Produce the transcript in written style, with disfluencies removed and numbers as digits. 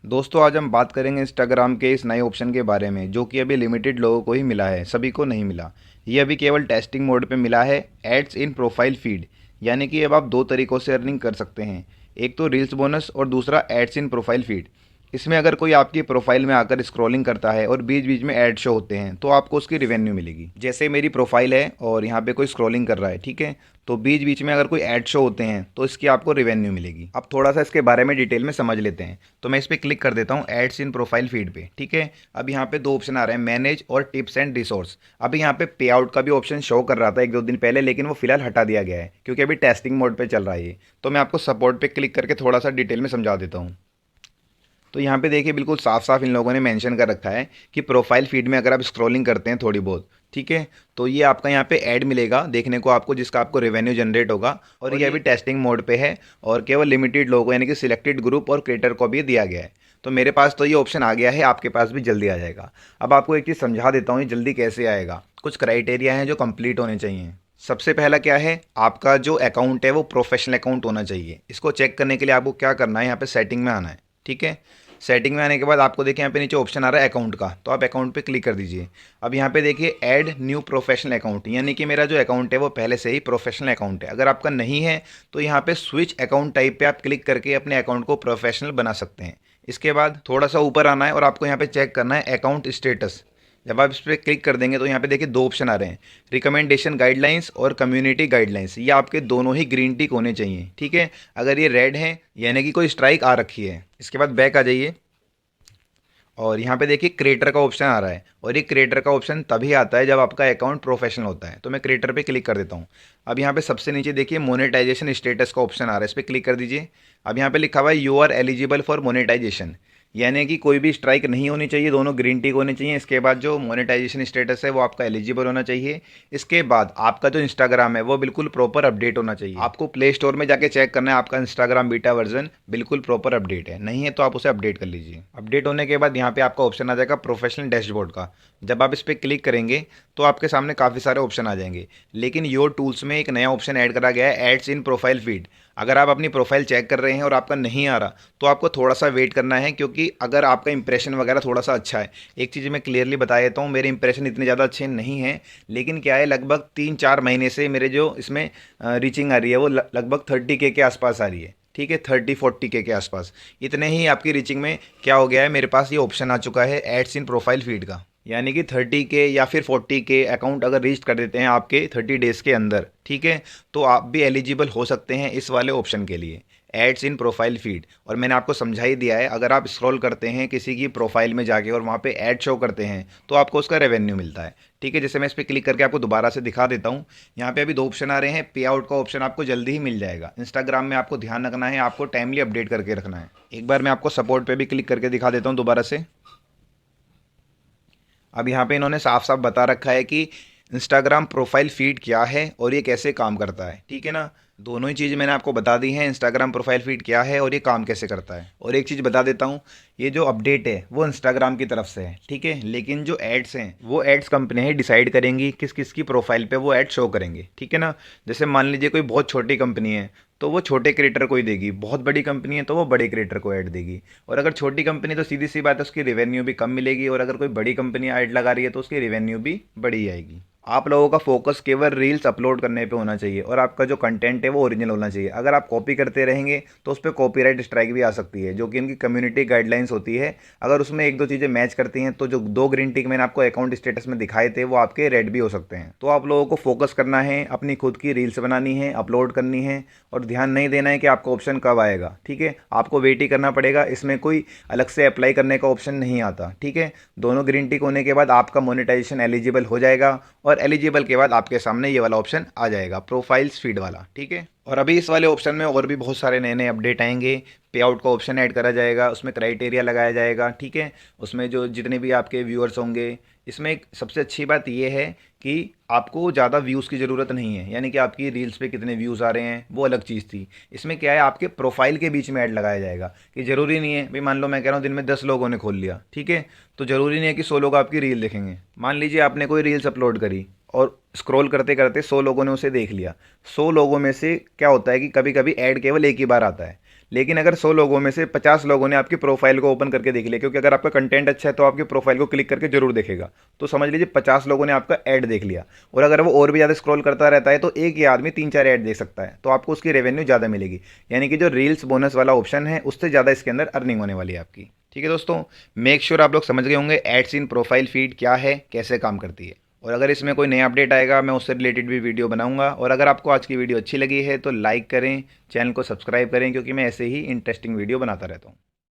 दोस्तों आज हम बात करेंगे इंस्टाग्राम के इस नए ऑप्शन के बारे में जो कि अभी लिमिटेड लोगों को ही मिला है, सभी को नहीं मिला। ये अभी केवल टेस्टिंग मोड पे मिला है, एड्स इन प्रोफाइल फीड। यानी कि अब आप दो तरीक़ों से अर्निंग कर सकते हैं, एक तो रील्स बोनस और दूसरा एड्स इन प्रोफाइल फीड। इसमें अगर कोई आपकी प्रोफाइल में आकर स्क्रॉलिंग करता है और बीच बीच में ऐड शो होते हैं तो आपको उसकी रिवेन्यू मिलेगी। जैसे मेरी प्रोफाइल है और यहाँ पे कोई स्क्रॉलिंग कर रहा है, ठीक है, तो बीच बीच में अगर कोई ऐड शो होते हैं तो इसकी आपको रिवेन्यू मिलेगी। अब थोड़ा सा इसके बारे में डिटेल में समझ लेते हैं। तो मैं इस पर क्लिक कर देता हूँ एड्स इन प्रोफाइल फीड पे, ठीक है। अब यहाँ पे दो ऑप्शन आ रहे हैं, मैनेज और टिप्स एंड रिसोर्स। अभी यहाँ पे पे आउट का भी ऑप्शन शो कर रहा था एक दो दिन पहले, लेकिन वो फिलहाल हटा दिया गया है क्योंकि अभी टेस्टिंग मोड पे चल रहा है ये। तो मैं आपको सपोर्ट पे क्लिक करके थोड़ा सा डिटेल में समझा देता हूँ। तो यहाँ पे देखिए बिल्कुल साफ साफ इन लोगों ने मेंशन कर रखा है कि प्रोफाइल फीड में अगर आप स्क्रॉलिंग करते हैं थोड़ी बहुत, ठीक है, तो ये आपका यहाँ पे ऐड मिलेगा देखने को आपको, जिसका आपको रेवेन्यू जनरेट होगा। और ये अभी टेस्टिंग मोड पे है और केवल लिमिटेड लोगों यानी कि सिलेक्टेड ग्रुप और क्रिएटर को भी दिया गया है। तो मेरे पास तो ये ऑप्शन आ गया है, आपके पास भी जल्दी आ जाएगा। अब आपको एक चीज़ समझा देता हूँ ये जल्दी कैसे आएगा। कुछ क्राइटेरिया हैं जो कंप्लीट होने चाहिए। सबसे पहला क्या है, आपका जो अकाउंट है वो प्रोफेशनल अकाउंट होना चाहिए। इसको चेक करने के लिए आपको क्या करना है, यहाँ पे सेटिंग में आना है, ठीक है। सेटिंग में आने के बाद आपको देखिए यहाँ पे नीचे ऑप्शन आ रहा है अकाउंट का, तो आप अकाउंट पे क्लिक कर दीजिए। अब यहाँ पे देखिए ऐड न्यू प्रोफेशनल अकाउंट, यानी कि मेरा जो अकाउंट है वो पहले से ही प्रोफेशनल अकाउंट है। अगर आपका नहीं है तो यहाँ पे स्विच अकाउंट टाइप पे आप क्लिक करके अपने अकाउंट को प्रोफेशनल बना सकते हैं। इसके बाद थोड़ा सा ऊपर आना है और आपको यहाँ पे चेक करना है अकाउंट स्टेटस। जब आप इस पर क्लिक कर देंगे तो यहाँ पे देखिए दो ऑप्शन आ रहे हैं, रिकमेंडेशन गाइडलाइंस और कम्युनिटी गाइडलाइंस। ये आपके दोनों ही ग्रीन टिक होने चाहिए, ठीक है। अगर ये रेड है यानी कि कोई स्ट्राइक आ रखी है। इसके बाद बैक आ जाइए और यहाँ पे देखिए क्रिएटर का ऑप्शन आ रहा है, और ये क्रिएटर का ऑप्शन तभी आता है जब आपका अकाउंट प्रोफेशनल होता है। तो मैं क्रिएटर पे क्लिक कर देता हूँ। अब यहाँ पे सबसे नीचे देखिए मोनेटाइजेशन स्टेटस का ऑप्शन आ रहा है, इस पर क्लिक कर दीजिए। अब यहाँ पे लिखा हुआ है you are eligible for monetization, यानी कि कोई भी स्ट्राइक नहीं होनी चाहिए, दोनों ग्रीन टिक होने चाहिए। इसके बाद जो मोनेटाइजेशन स्टेटस है वो आपका एलिजिबल होना चाहिए। इसके बाद आपका जो इंस्टाग्राम है वो बिल्कुल प्रॉपर अपडेट होना चाहिए। आपको प्ले स्टोर में जाके चेक करना है आपका इंस्टाग्राम बीटा वर्जन बिल्कुल प्रॉपर अपडेट है, नहीं है तो आप उसे अपडेट कर लीजिए। अपडेट होने के बाद यहाँ पे आपका ऑप्शन आ जाएगा प्रोफेशनल डैशबोर्ड का। जब आप इस पर क्लिक करेंगे तो आपके सामने काफ़ी सारे ऑप्शन आ जाएंगे, लेकिन योर टूल्स में एक नया ऑप्शन ऐड करा गया है, एड्स इन प्रोफाइल फीड। अगर आप अपनी प्रोफाइल चेक कर रहे हैं और आपका नहीं आ रहा तो आपको थोड़ा सा वेट करना है, क्योंकि अगर आपका इंप्रेशन वगैरह थोड़ा सा अच्छा है, एक चीज़ मैं क्लियरली बता देता हूँ, मेरे इंप्रेशन इतने ज़्यादा अच्छे नहीं हैं, लेकिन क्या है लगभग 3-4 महीने से मेरे जो इसमें रीचिंग आ रही है वो लगभग 30K के आसपास आ रही है, ठीक है, 30-40K के आसपास। इतने ही आपकी रीचिंग में क्या हो गया है, मेरे पास ये ऑप्शन आ चुका है एड्स इन प्रोफाइल फीड का। यानी कि 30K या फिर 40K अकाउंट अगर रीच कर देते हैं आपके 30 डेज़ के अंदर, ठीक है, तो आप भी एलिजिबल हो सकते हैं इस वाले ऑप्शन के लिए, एड्स इन प्रोफाइल फीड। और मैंने आपको समझा ही दिया है, अगर आप स्क्रॉल करते हैं किसी की प्रोफाइल में जाके और वहाँ पे ऐड शो करते हैं तो आपको उसका रेवेन्यू मिलता है, ठीक है। जैसे मैं इस पर क्लिक करके आपको दोबारा से दिखा देता हूँ। यहाँ पे अभी दो ऑप्शन आ रहे हैं, पे आउट का ऑप्शन आपको जल्दी ही मिल जाएगा। इंस्टाग्राम में आपको ध्यान रखना है, आपको टाइमली अपडेट करके रखना है। एक बार मैं आपको सपोर्ट पे भी क्लिक करके दिखा देता हूँ दोबारा से। अब यहाँ पे इन्होंने साफ साफ बता रखा है कि इंस्टाग्राम प्रोफाइल फीड क्या है और ये कैसे काम करता है, ठीक है ना। दोनों ही चीज़ मैंने आपको बता दी हैं, इंस्टाग्राम प्रोफाइल फीड क्या है और ये काम कैसे करता है। और एक चीज़ बता देता हूँ, ये जो अपडेट है वो इंस्टाग्राम की तरफ से है, ठीक है, लेकिन जो एड्स हैं वो एड्स कंपनी ही डिसाइड करेंगी किस किस की प्रोफाइल पे वो ऐड शो करेंगे, ठीक है ना। जैसे मान लीजिए कोई बहुत छोटी कंपनी है तो वो छोटे क्रिएटर को ही देगी, बहुत बड़ी कंपनी है तो वो बड़े क्रिएटर को ऐड देगी। और अगर छोटी कंपनी तो सीधी सी बात है उसकी रेवेन्यू भी कम मिलेगी, और अगर कोई बड़ी कंपनी ऐड लगा रही है तो उसकी रेवेन्यू भी बड़ी आएगी। आप लोगों का फोकस केवल रील्स अपलोड करने पे होना चाहिए और आपका जो कंटेंट है वो ओरिजिनल होना चाहिए। अगर आप कॉपी करते रहेंगे तो उस पर कॉपीराइट स्ट्राइक भी आ सकती है, जो कि इनकी कम्युनिटी गाइडलाइंस होती है। अगर उसमें एक दो चीज़ें मैच करती हैं तो जो दो ग्रीन टिक मैंने आपको अकाउंट स्टेटस में दिखाए थे वो आपके रेड भी हो सकते हैं। तो आप लोगों को फोकस करना है, अपनी खुद की रील्स बनानी है, अपलोड करनी है, और ध्यान नहीं देना है कि आपका ऑप्शन कब आएगा, ठीक है। आपको वेट ही करना पड़ेगा, इसमें कोई अलग से अप्लाई करने का ऑप्शन नहीं आता, ठीक है। दोनों ग्रीन टिक होने के बाद आपका मोनेटाइजेशन एलिजिबल हो जाएगा, और एलिजिबल के बाद आपके सामने ये वाला ऑप्शन आ जाएगा प्रोफाइल्स फीड वाला, ठीक है। और अभी इस वाले ऑप्शन में और भी बहुत सारे नए नए अपडेट आएंगे। पे आउट का ऑप्शन ऐड करा जाएगा, उसमें क्राइटेरिया लगाया जाएगा, ठीक है। उसमें जो जितने भी आपके व्यूअर्स होंगे, इसमें एक सबसे अच्छी बात यह है कि आपको ज़्यादा व्यूज़ की ज़रूरत नहीं है, यानी कि आपकी रील्स पे कितने व्यूज़ आ रहे हैं वो अलग चीज़ थी। इसमें क्या है, आपके प्रोफाइल के बीच में ऐड लगाया जाएगा, कि ज़रूरी नहीं है भाई, मान लो मैं कह रहा हूँ दिन में 10 लोगों ने खोल लिया, ठीक है, तो ज़रूरी नहीं है कि 100 लोग आपकी रील देखेंगे। मान लीजिए आपने कोई रील्स अपलोड करी और स्क्रॉल करते करते 100 लोगों ने उसे देख लिया। 100 लोगों में से क्या होता है कि कभी कभी ऐड केवल एक ही बार आता है, लेकिन अगर 100 लोगों में से 50 लोगों ने आपकी प्रोफाइल को ओपन करके देख लिया, क्योंकि अगर आपका कंटेंट अच्छा है तो आपकी प्रोफाइल को क्लिक करके जरूर देखेगा, तो समझ लीजिए 50 लोगों ने आपका ऐड देख लिया। और अगर वो और भी ज़्यादा स्क्रॉल करता रहता है तो एक ही आदमी 3-4 ऐड देख सकता है, तो आपको उसकी रेवेन्यू ज़्यादा मिलेगी। यानी कि जो रील्स बोनस वाला ऑप्शन है उससे ज़्यादा इसके अंदर अर्निंग होने वाली है आपकी। ठीक है दोस्तों, मेक श्योर आप लोग समझ गए होंगे एड्स इन प्रोफाइल फीड क्या है, कैसे काम करती है। और अगर इसमें कोई नया अपडेट आएगा मैं उससे रिलेटेड भी वीडियो बनाऊंगा। और अगर आपको आज की वीडियो अच्छी लगी है तो लाइक करें, चैनल को सब्सक्राइब करें, क्योंकि मैं ऐसे ही इंटरेस्टिंग वीडियो बनाता रहता हूँ।